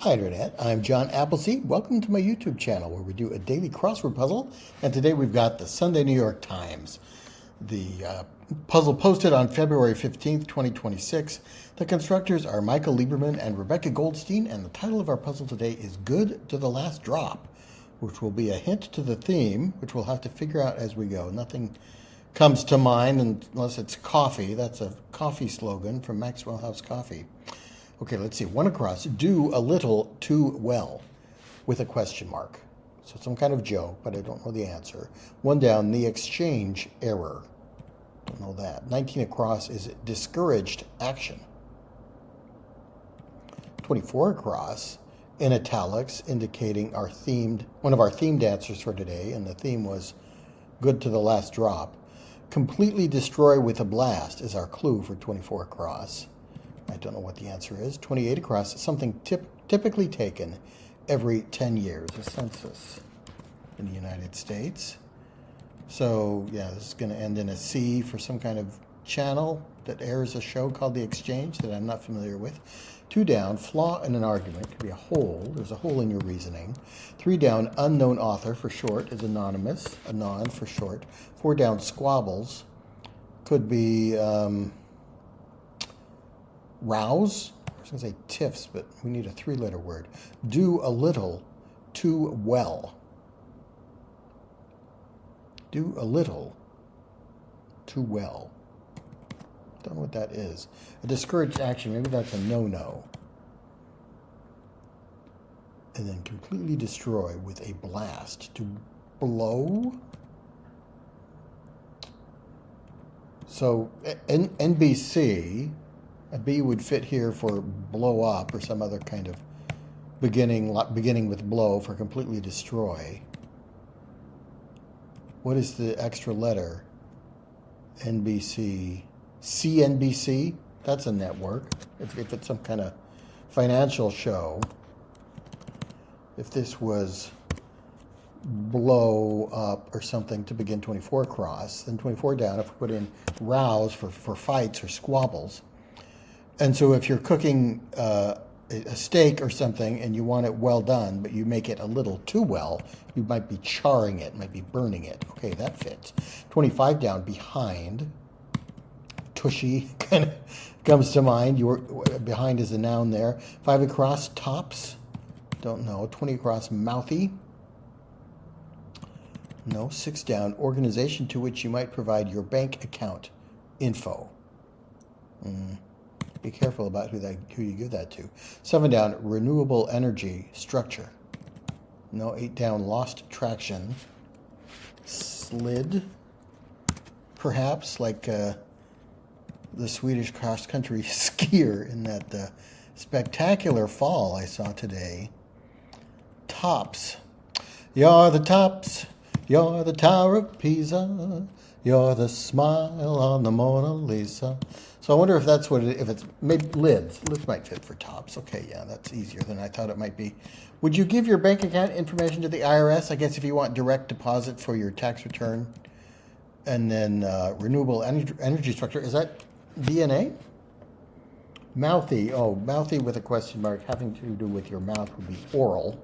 Hi Internet, I'm John Appleseed. Welcome to my YouTube channel where we do a daily crossword puzzle. And today we've got the Sunday New York Times. The puzzle posted on February 15th, 2026. The constructors are Michael Lieberman and Rebecca Goldstein, and the title of our puzzle today is Good to the Last Drop, which will be a hint to the theme, which we'll have to figure out as we go. Nothing comes to mind unless it's coffee. That's a coffee slogan from Maxwell House Coffee. Okay, let's see. One across, do a little too well, with a question mark. So some kind of joke, but I don't know the answer. One down, the exchange error. Don't know that. 19 across is discouraged action. 24 across, in italics, indicating one of our themed answers for today, and the theme was good to the last drop. Completely destroy with a blast is our clue for 24 across. I don't know what the answer is. 28 across, something typically taken every 10 years, a census in the United States. So, yeah, this is going to end in a C for some kind of channel that airs a show called The Exchange that I'm not familiar with. 2 down, flaw in an argument. Could be a hole. There's a hole in your reasoning. 3 down, unknown author for short is anonymous, anon for short. 4 down, squabbles. Could be rouse. I was going to say tiffs, but we need a 3-letter word. Do a little too well. Do a little too well. Don't know what that is. A discouraged action, maybe that's a no-no. And then completely destroy with a blast. To blow. So NBC, a B would fit here for blow up or some other kind of beginning with blow for completely destroy. What is the extra letter? NBC. CNBC? That's a network. If it's some kind of financial show. If this was blow up or something to begin 24 across, then 24 down, if we put in rouse for fights or squabbles. And so if you're cooking a steak or something and you want it well done, but you make it a little too well, you might be charring it, might be burning it. Okay, that fits. 25 down, behind. Tushy kind of comes to mind. Behind is a noun there. 5 across, tops. Don't know. 20 across, mouthy. No. 6 down, organization to which you might provide your bank account info. Be careful about who you give that to. 7 down, renewable energy structure. No. 8 down, lost traction. Slid. Perhaps like the Swedish cross-country skier in that spectacular fall I saw today. Tops. You're the tops. You're the Tower of Pisa. You're the smile on the Mona Lisa. So I wonder if that's what if it's maybe lids. Lids might fit for tops. Okay, yeah, that's easier than I thought it might be. Would you give your bank account information to the IRS? I guess if you want direct deposit for your tax return. And then renewable energy structure. Is that DNA? Mouthy. Oh, mouthy with a question mark having to do with your mouth would be oral.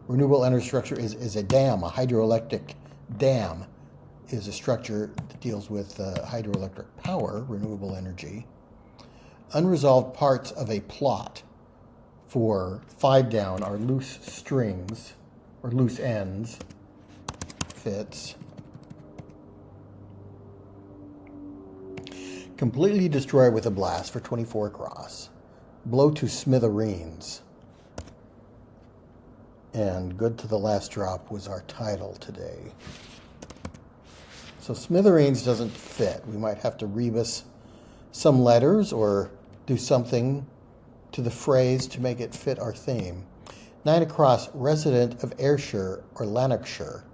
Renewable energy structure is a dam, a hydroelectric dam is a structure that deals with hydroelectric power, renewable energy. Unresolved parts of a plot for 5 down are loose strings or loose ends. Fits. Completely destroy with a blast for 24 across. Blow to smithereens. And good to the last drop was our title today. So smithereens doesn't fit. We might have to rebus some letters or do something to the phrase to make it fit our theme. 9 across, resident of Ayrshire or Lanarkshire.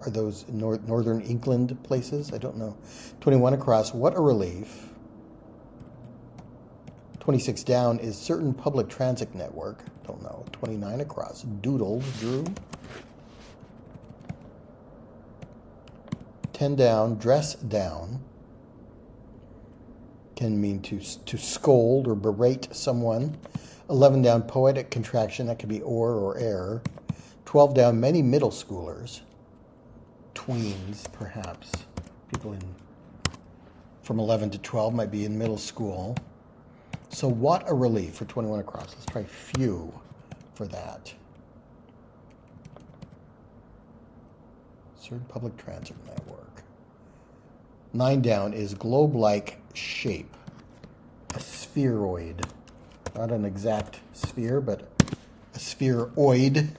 Are those northern England places? I don't know. 21 across, what a relief. 26 down is certain public transit network. Don't know. 29 across, doodle, drew. 10 down, dress down. can mean to scold or berate someone. 11 down, poetic contraction, that could be or err. 12 down, many middle schoolers. Tweens, perhaps. People from 11 to 12 might be in middle school. So what a relief for 21 across. Let's try few for that. Third public transit network. 9 down is globe-like shape. A spheroid. Not an exact sphere, but a spheroid.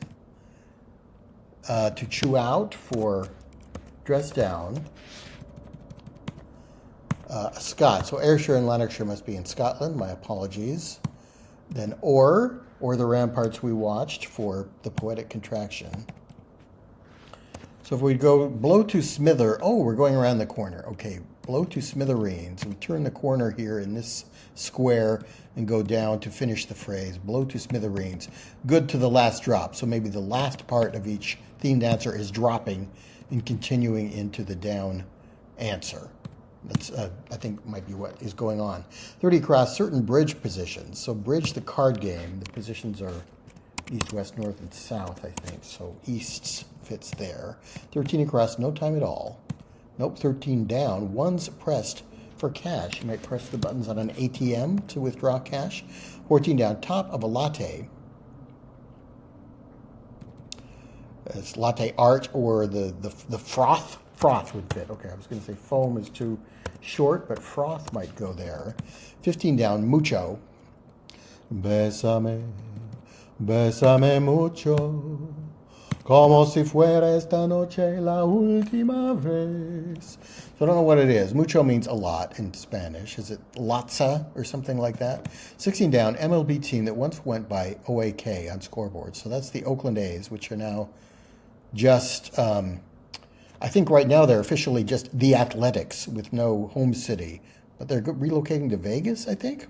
To chew out for dress down. Scott. So Ayrshire and Lanarkshire must be in Scotland. My apologies. Then or the ramparts we watched for the poetic contraction. So if we go blow to smither, oh, we're going around the corner. Okay, blow to smithereens. We turn the corner here in this square and go down to finish the phrase. Blow to smithereens. Good to the last drop. So maybe the last part of each themed answer is dropping and continuing into the down answer. That's, I think, might be what is going on. 30 across, certain bridge positions. So bridge, the card game, the positions are east, west, north, and south, I think. So easts fits there. 13 across, no time at all. Nope, 13 down. One's pressed for cash. You might press the buttons on an ATM to withdraw cash. 14 down, top of a latte. It's latte art or the froth. Froth would fit. Okay, I was going to say foam is too short, but froth might go there. 15 down, mucho. Bésame, bésame mucho, como si fuera esta noche la última vez. So I don't know what it is. Mucho means a lot in Spanish. Is it lotsa or something like that? 16 down, MLB team that once went by OAK on scoreboard. So that's the Oakland A's, which are now just... I think right now they're officially just the Athletics with no home city. But they're relocating to Vegas, I think.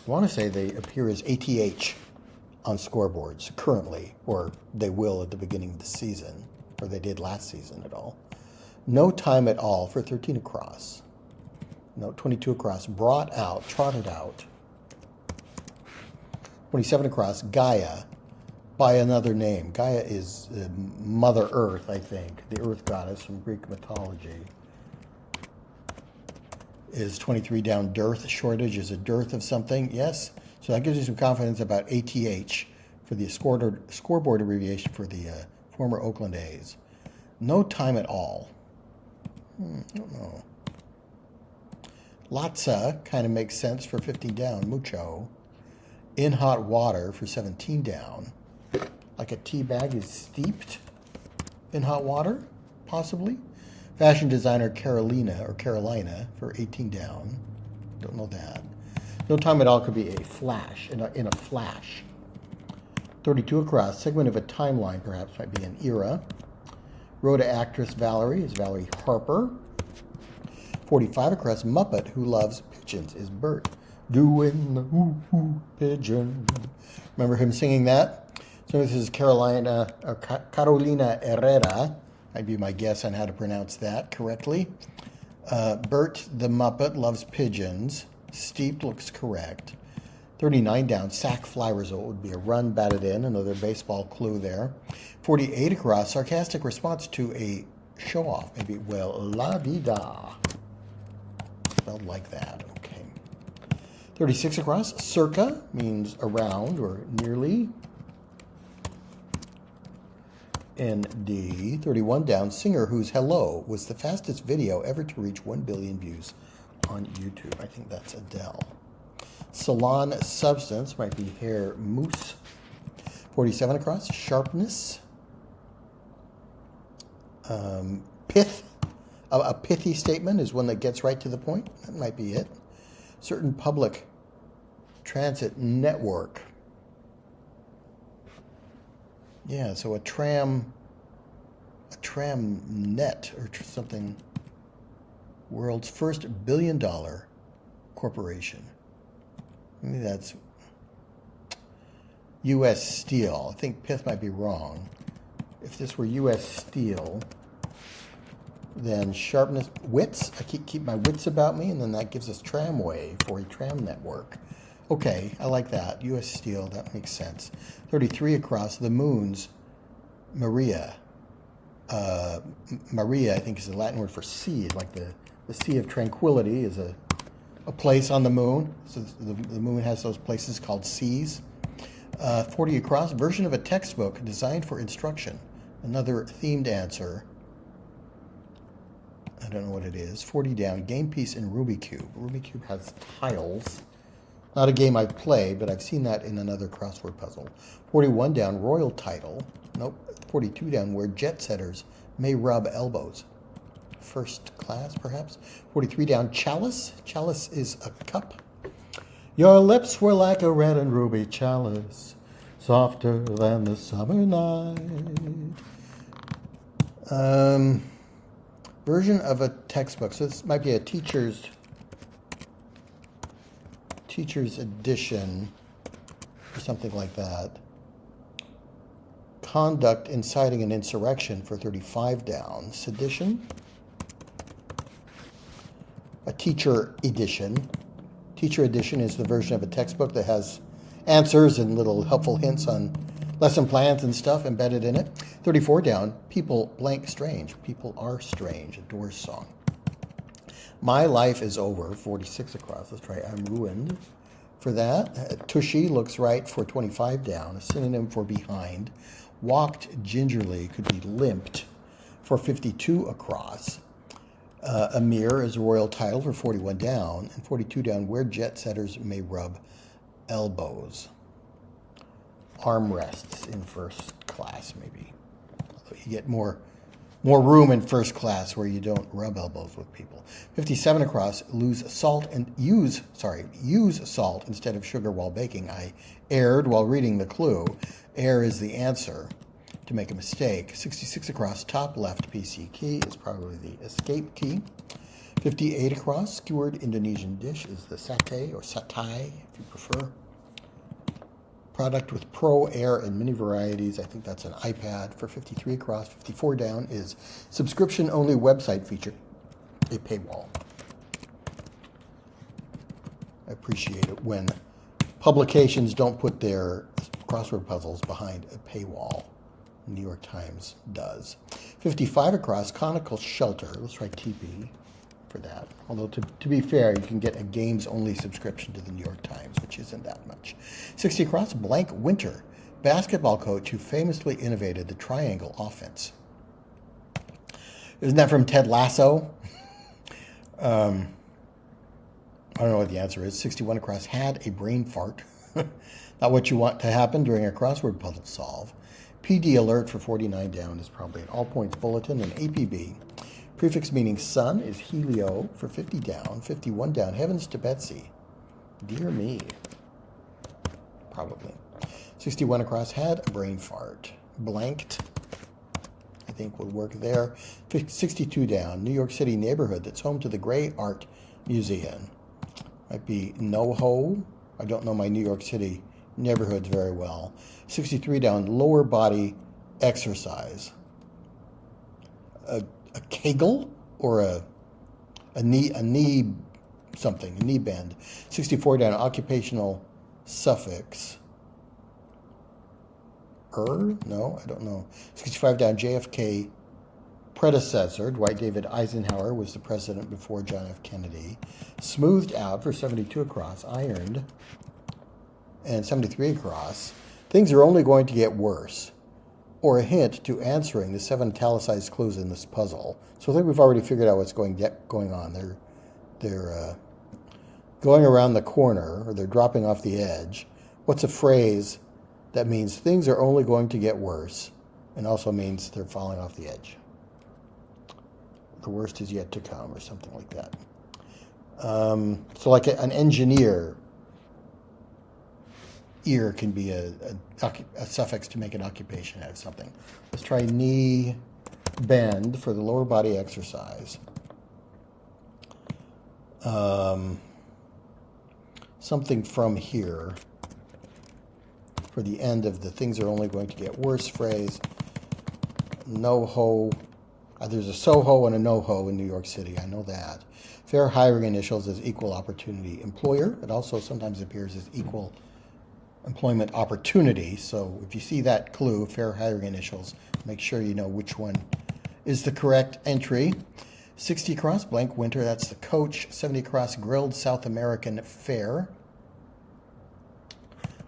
I want to say they appear as ATH on scoreboards currently, or they will at the beginning of the season, or they did last season at all. No time at all for 13 across. No, 22 across, brought out, trotted out. 27 across, Gaia. By another name. Gaia is Mother Earth, I think, the Earth goddess from Greek mythology. Is 23 down, dearth, shortage, is a dearth of something, yes. So that gives you some confidence about ATH for the scoreboard abbreviation for the former Oakland A's. No time at all. I don't know. Latza kind of makes sense for 15 down, mucho. In hot water for 17 down. Like a tea bag is steeped in hot water, possibly. Fashion designer Carolina for 18 down. Don't know that. No time at all could be a flash, in a flash. 32 across, segment of a timeline perhaps might be an era. Rhoda actress Valerie is Valerie Harper. 45 across, Muppet who loves pigeons is Bert. Doing the woo-woo pigeon. Remember him singing that? So this is Carolina Herrera. Might be my guess on how to pronounce that correctly. Bert the Muppet loves pigeons. Steeped looks correct. 39 down, sack fly result would be a run batted in. Another baseball clue there. 48 across, sarcastic response to a show-off. Maybe, well, la-di-da. Spelled like that, okay. 36 across, circa means around or nearly. ND. 31 down, singer whose Hello was the fastest video ever to reach 1 billion views on YouTube. I think that's Adele. Salon substance might be hair mousse. 47 across, sharpness. Pith. A pithy statement is one that gets right to the point. That might be it. Certain public transit network. Yeah, so a tram net or something. World's first billion-dollar corporation. Maybe that's U.S. Steel. I think Pith might be wrong. If this were U.S. Steel, Then sharpness, wits. I keep my wits about me, and then that gives us tramway for a tram network. Okay, I like that. U.S. Steel, that makes sense. 33 across. The moons, Maria. Maria, I think, is the Latin word for sea. Like the Sea of Tranquility is a place on the moon. So the moon has those places called seas. 40 across. Version of a textbook designed for instruction. Another themed answer. I don't know what it is. 40 down. Game piece in Rubik's Cube. Rubik's Cube has tiles. Not a game I've played, but I've seen that in another crossword puzzle. 41 down. Royal title. Nope. 42 down. Where jet setters may rub elbows. First class, perhaps. 43 down. Chalice. Chalice is a cup. Your lips were like a red and ruby chalice, softer than the summer night. Version of a textbook. So this might be a teacher's edition or something like that. Conduct inciting an insurrection for 35 down. Sedition. A teacher edition. Teacher edition is the version of a textbook that has answers and little helpful hints on lesson plans and stuff embedded in it. 34 down, people blank strange. People are strange, a Doors song. My life is over, 46 across. Let's try I'm ruined for that. Tushy looks right for 25 down, a synonym for behind. Walked gingerly could be limped for 52 across. Amir is a royal title for 41 down, and 42 down, where jet setters may rub elbows. Armrests in first class, maybe. Although you get more room in first class where you don't rub elbows with people. 57 across, use salt instead of sugar while baking. I erred while reading the clue. Err is the answer to make a mistake. 66 across, top left PC key is probably the escape key. 58 across, skewered Indonesian dish is the satay or satay, if you prefer. Product with Pro, Air, and mini varieties. I think that's an iPad. For 53 across. 54 down is subscription-only website feature, a paywall. I appreciate it when publications don't put their crossword puzzles behind a paywall. New York Times does. 55 across, conical shelter. Let's try TP for that. Although, to be fair, you can get a games-only subscription to the New York Times, which isn't that much. 60 across, blank winter. Basketball coach who famously innovated the triangle offense. Isn't that from Ted Lasso? I don't know what the answer is. 61 across, had a brain fart. Not what you want to happen during a crossword puzzle solve. PD alert for 49 down is probably an all points bulletin. And APB. Prefix meaning sun is helio for 50 down. 51 down, heavens to Betsy. Dear me. Probably. 61 across, had a brain fart. Blanked, I think would work there. 62 down, New York City neighborhood that's home to the Gray Art Museum. Might be NoHo. I don't know my New York City neighborhoods very well. 63 down, lower body exercise. A Kegel or a knee something, a knee bend. 64 down, occupational suffix. No, I don't know. 65 down, JFK predecessor. Dwight David Eisenhower was the president before John F. Kennedy. Smoothed out for 72 across, ironed. And 73 across. Things are only going to get worse. Or a hint to answering the 7 italicized clues in this puzzle. So I think we've already figured out what's going on. They're going around the corner, or they're dropping off the edge. What's a phrase that means things are only going to get worse, and also means they're falling off the edge? The worst is yet to come, or something like that. So like an engineer, ear can be a suffix to make an occupation out of something. Let's try knee bend for the lower body exercise. Something from here for the end of the things are only going to get worse phrase. No ho. There's a SOHO and a NoHo in New York City. I know that. Fair hiring initials is equal opportunity employer. It also sometimes appears as equal employment opportunity. So if you see that clue, fair hiring initials, make sure you know which one is the correct entry. 60 across, blank winter, that's the coach. 70 across, grilled South American fare.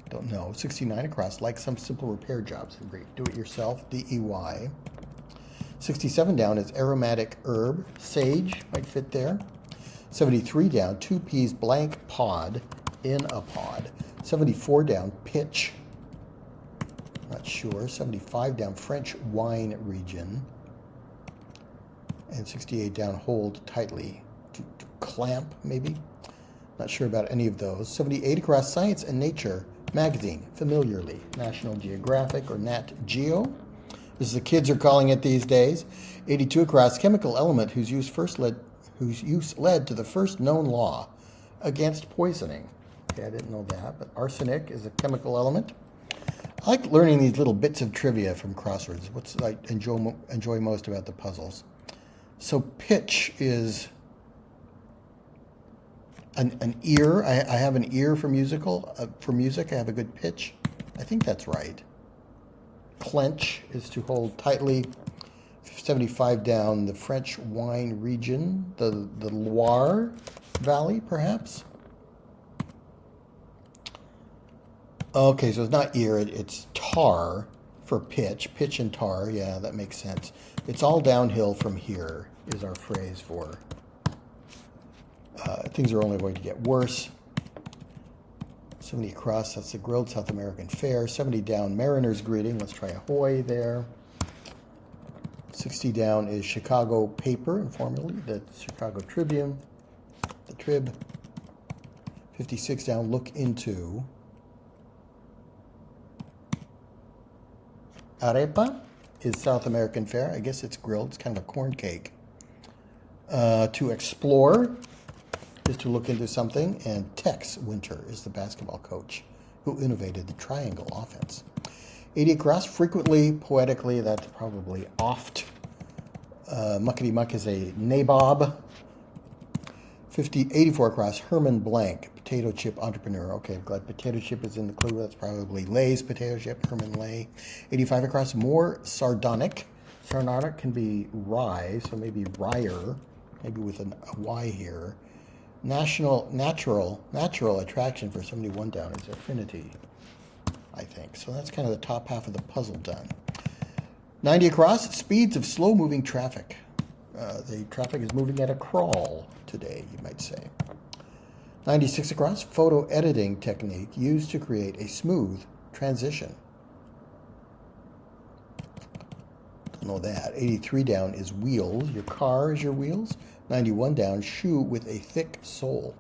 Don't know. 69 across, like some simple repair jobs in brief. Do it yourself, DEY. 67 down is aromatic herb, sage, might fit there. 73 down, 2 peas, blank pod, in a pod. 74 down, pitch, not sure. 75 down, French wine region. And 68 down, hold tightly, to clamp, maybe. Not sure about any of those. 78 across, science and nature magazine, familiarly. National Geographic or Nat Geo, as the kids are calling it these days. 82 across, chemical element whose use led to the first known law against poisoning. Okay, I didn't know that, but arsenic is a chemical element. I like learning these little bits of trivia from crosswords. What's I enjoy most about the puzzles. So pitch is an ear. I have an ear for music. I have a good pitch. I think that's right. Clench is to hold tightly. 75 down, the French wine region, the Loire Valley, perhaps. Okay, so it's not ear, it's tar for pitch. Pitch and tar, yeah, that makes sense. It's all downhill from here is our phrase for things are only going to get worse. 70 across, that's the grilled South American fare. 70 down, mariner's greeting. Let's try ahoy there. 60 down is Chicago paper, informally, the Chicago Tribune, the Trib. 56 down, look into. Arepa is South American fare. I guess it's grilled. It's kind of a corn cake. To explore is to look into something. And Tex Winter is the basketball coach who innovated the triangle offense. 80 across, frequently, poetically, that's probably oft. Muckety Muck is a nabob. 84 across, Herman Blank, potato chip entrepreneur. Okay, I'm glad potato chip is in the clue. That's probably Lay's potato chip, Herman Lay. 85 across, more sardonic. Sardonic can be rye, so maybe ryer, maybe with a Y here. Natural attraction for 71 down is affinity, I think. So that's kind of the top half of the puzzle done. 90 across, speeds of slow-moving traffic. The traffic is moving at a crawl today, you might say. 96 across, photo editing technique used to create a smooth transition. Don't know that. 83 down is wheels. Your car is your wheels. 91 down, shoe with a thick sole.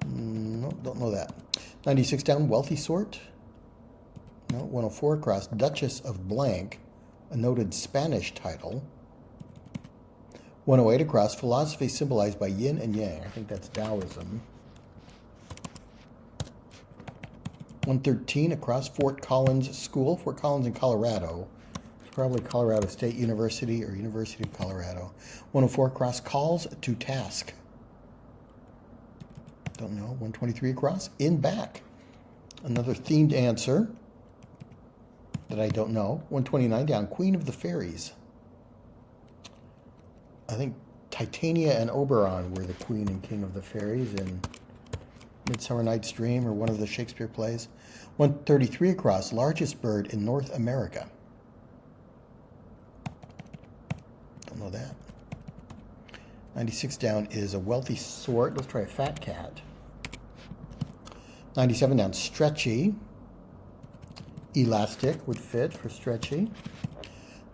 No, don't know that. 96 down, wealthy sort. No, 104 across, Duchess of Blank, a noted Spanish title. 108 across, philosophy symbolized by yin and yang. I think that's Taoism. 113 across, Fort Collins School. Fort Collins in Colorado. It's probably Colorado State University or University of Colorado. 104 across, calls to task. Don't know. 123 across, in back. Another themed answer that I don't know. 129 down, Queen of the Fairies. I think Titania and Oberon were the Queen and King of the Fairies in Midsummer Night's Dream or one of the Shakespeare plays. 133 across, largest bird in North America. Don't know that. 96 down is a wealthy sort. Let's try a fat cat. 97 down, stretchy. Elastic would fit for stretchy.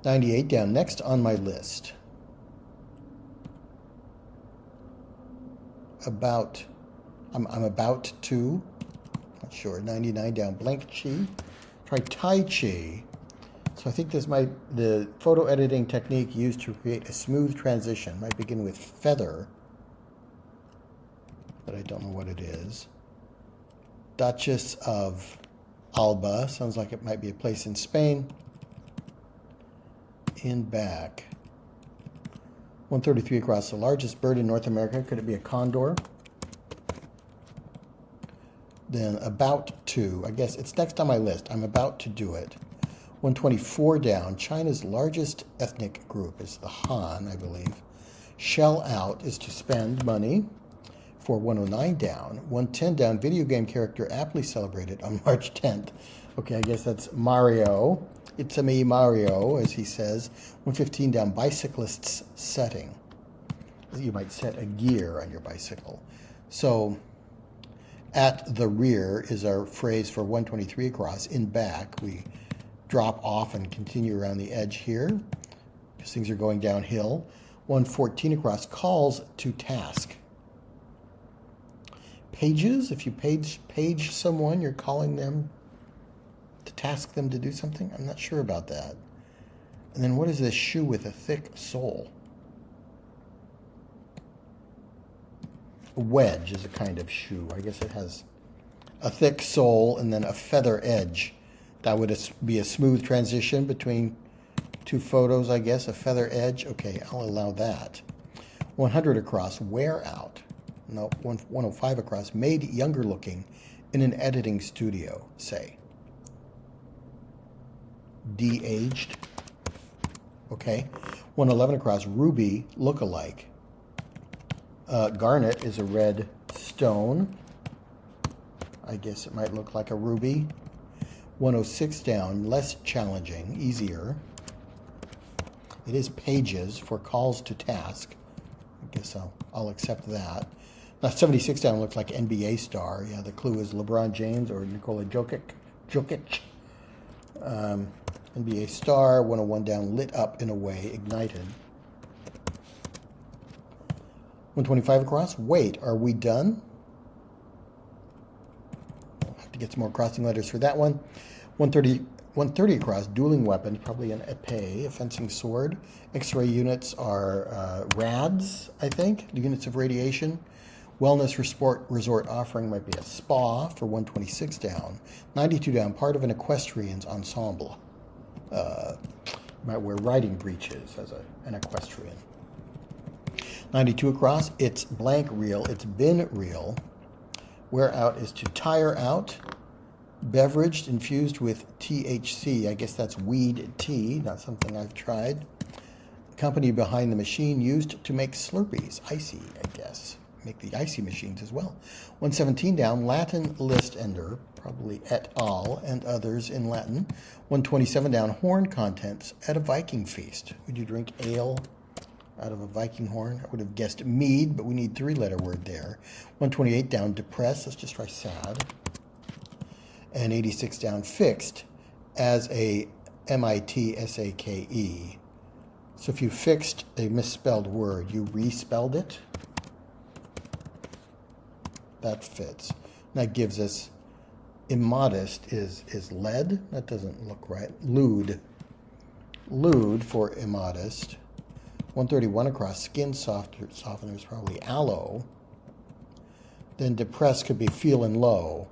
98 down, next on my list. About, I'm about to, not sure. 99 down, blank chi. Try Tai Chi. So I think the photo editing technique used to create a smooth transition might begin with feather, but I don't know what it is. Duchess of Alba, sounds like it might be a place in Spain. in back. 133 across. The largest bird in North America. Could it be a condor? Then about to. I guess it's next on my list. I'm about to do it. 124 down. China's largest ethnic group is the Han, I believe. Shell out is to spend money. For 109 down. 110 down. Video game character aptly celebrated on March 10th. Okay, I guess that's Mario. It's a me, Mario, as he says. 115 down. Bicyclist's setting. You might set a gear on your bicycle. So, at the rear is our phrase for 123 across. In back, we drop off and continue around the edge here because things are going downhill. 114 across. Calls to task. Pages, if you page someone, you're calling them to task them to do something? I'm not sure about that. And then what is this shoe with a thick sole? A wedge is a kind of shoe. I guess it has a thick sole and then a feather edge. That would be a smooth transition between two photos, I guess. A feather edge. Okay, I'll allow that. 100 across. Wear out. No, 105 across, made younger looking in an editing studio, say. De-aged. Okay. 111 across, ruby look-alike. Garnet is a red stone. I guess it might look like a ruby. 106 down, less challenging, easier. It is pages for calls to task. I guess I'll accept that. Now, 76 down looks like NBA star. Yeah, the clue is LeBron James or Nikola Jokic. NBA star. 101 down, lit up in a way, ignited. 125 across. Wait, are we done? I'll have to get some more crossing letters for that one. 130 across, dueling weapon, probably an épée, a fencing sword. X-ray units are rads, I think, the units of radiation. Wellness resort offering might be a spa for 126 down. 92 down, part of an equestrian's ensemble. Might wear riding breeches as an equestrian. 92 across, it's blank reel, it's bin reel. Wear out is to tire out. Beverage infused with THC, I guess that's weed tea, not something I've tried. Company behind the machine used to make Slurpees, icy, I guess. Make the icy machines as well. 117 down, Latin list ender, probably et al. And others in Latin. 127 down, horn contents at a Viking feast. Would you drink ale out of a Viking horn? I would have guessed mead, but we need three-letter word there. 128 down, depressed. Let's just try sad. And 86 down, fixed as a MITSAKE. So if you fixed a misspelled word, you respelled it. That fits. That gives us immodest is lead. That doesn't look right. Lewd. Lewd for immodest. 131 across, skin softener is probably aloe. Then depressed could be feeling low.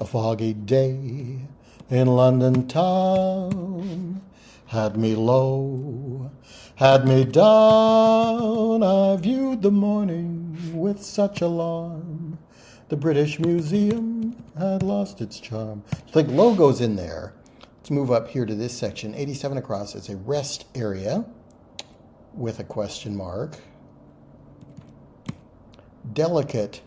A foggy day in London town had me low, had me down. I viewed the morning with such alarm. The British Museum had lost its charm. It's like logos in there. Let's move up here to this section. 87 across is a rest area with a question mark. Delicate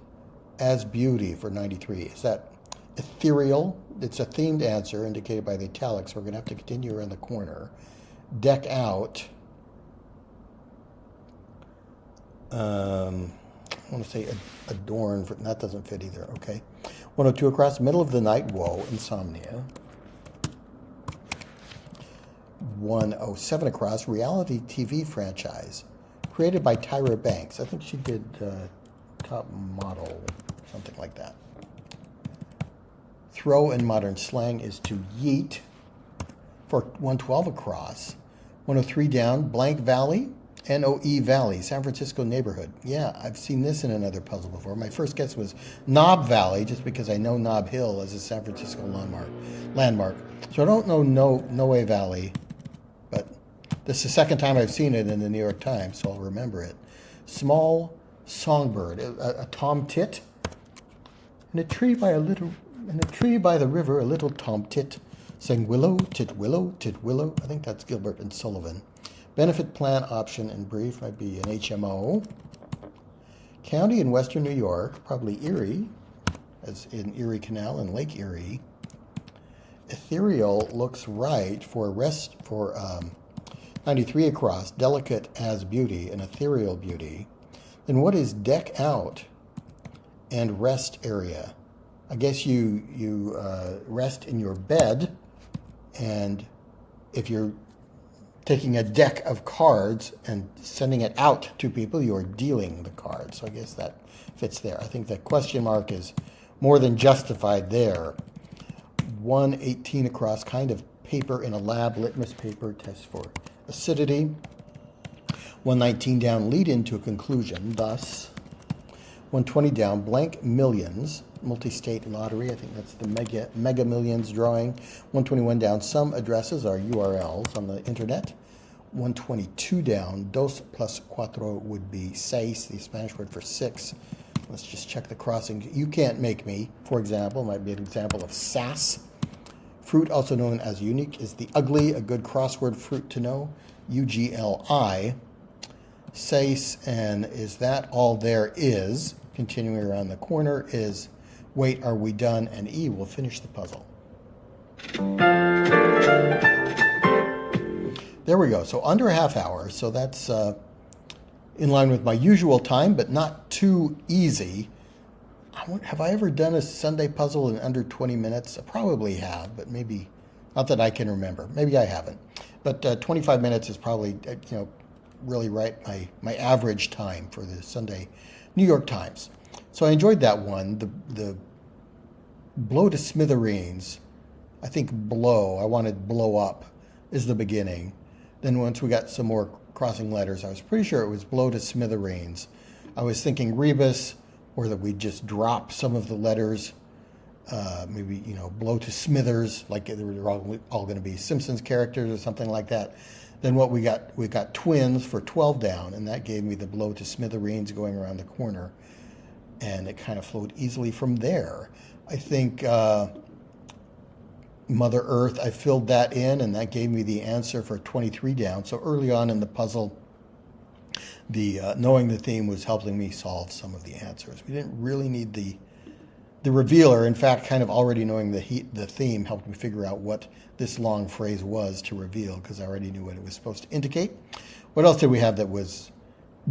as beauty for 93. Is that ethereal? It's a themed answer indicated by the italics. We're going to have to continue around the corner. Deck out. I want to say adorn. That doesn't fit either. Okay. 102 across. Middle of the night. Whoa. Insomnia. 107 across. Reality TV franchise. Created by Tyra Banks. I think she did Top Model. Something like that. Throw in modern slang is to yeet. For 112 across. 103 down. Blank Valley. NOE Valley, San Francisco neighborhood. Yeah, I've seen this in another puzzle before. My first guess was Nob Valley, just because I know Nob Hill as a San Francisco landmark. So I don't know Noe Valley. This is the second time I've seen it in the New York Times, so I'll remember it. Small songbird, a tomtit. In a tree by the river, a little tomtit sang willow, tit willow, tit willow. I think that's Gilbert and Sullivan. Benefit plan option in brief might be an HMO. County in western New York, probably Erie, as in Erie Canal and Lake Erie. Ethereal looks right for 93 across, delicate as beauty, an ethereal beauty. Then what is deck out and rest area? I guess you rest in your bed, and if you're taking a deck of cards and sending it out to people, you're dealing the cards. So I guess that fits there. I think the question mark is more than justified there. 118 across, kind of paper in a lab, litmus paper, test for acidity. 119 down, lead into a conclusion, thus. 120 down, blank millions, multi-state lottery. I think that's the mega millions drawing. 121 down, some addresses are URLs on the internet. 122 down, dos plus cuatro would be seis, the Spanish word for six. Let's just check the crossing. You can't make me, for example, might be an example of sass. Fruit, also known as unique, is the ugly, a good crossword fruit to know. UGLI. Seis, and is that all there is? Continuing around the corner is wait, are we done? And E will finish the puzzle. There we go. So under a half hour. So that's in line with my usual time, but not too easy. Have I ever done a Sunday puzzle in under 20 minutes? I probably have, but maybe not that I can remember. Maybe I haven't. But 25 minutes is probably, really right my average time for the Sunday New York Times. So I enjoyed that one. The blow to smithereens, I think blow, I wanted blow up is the beginning. Then once we got some more crossing letters, I was pretty sure it was blow to smithereens. I was thinking rebus, or that we'd just drop some of the letters, maybe, blow to smithers, like they were all going to be Simpsons characters or something like that. Then what we got twins for 12 down, and that gave me the blow to smithereens going around the corner, and it kind of flowed easily from there. I think Mother Earth, I filled that in, and that gave me the answer for 23 down. So early on in the puzzle, the knowing the theme was helping me solve some of the answers. We didn't really need the revealer. In fact, kind of already knowing the theme helped me figure out what this long phrase was to reveal, because I already knew what it was supposed to indicate. What else did we have that was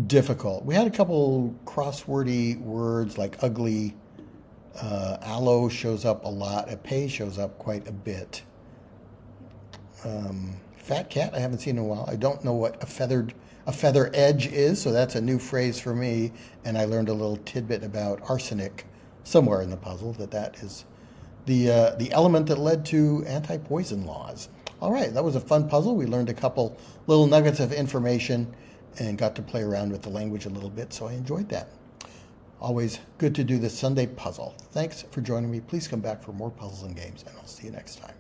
difficult? We had a couple crosswordy words like ugly. Aloe shows up a lot. Epee shows up quite a bit. Fat cat, I haven't seen in a while. I don't know what a feather edge is, so that's a new phrase for me. And I learned a little tidbit about arsenic somewhere in the puzzle, that is the element that led to anti-poison laws. All right, that was a fun puzzle. We learned a couple little nuggets of information and got to play around with the language a little bit, so I enjoyed that. Always good to do the Sunday puzzle. Thanks for joining me. Please come back for more puzzles and games, and I'll see you next time.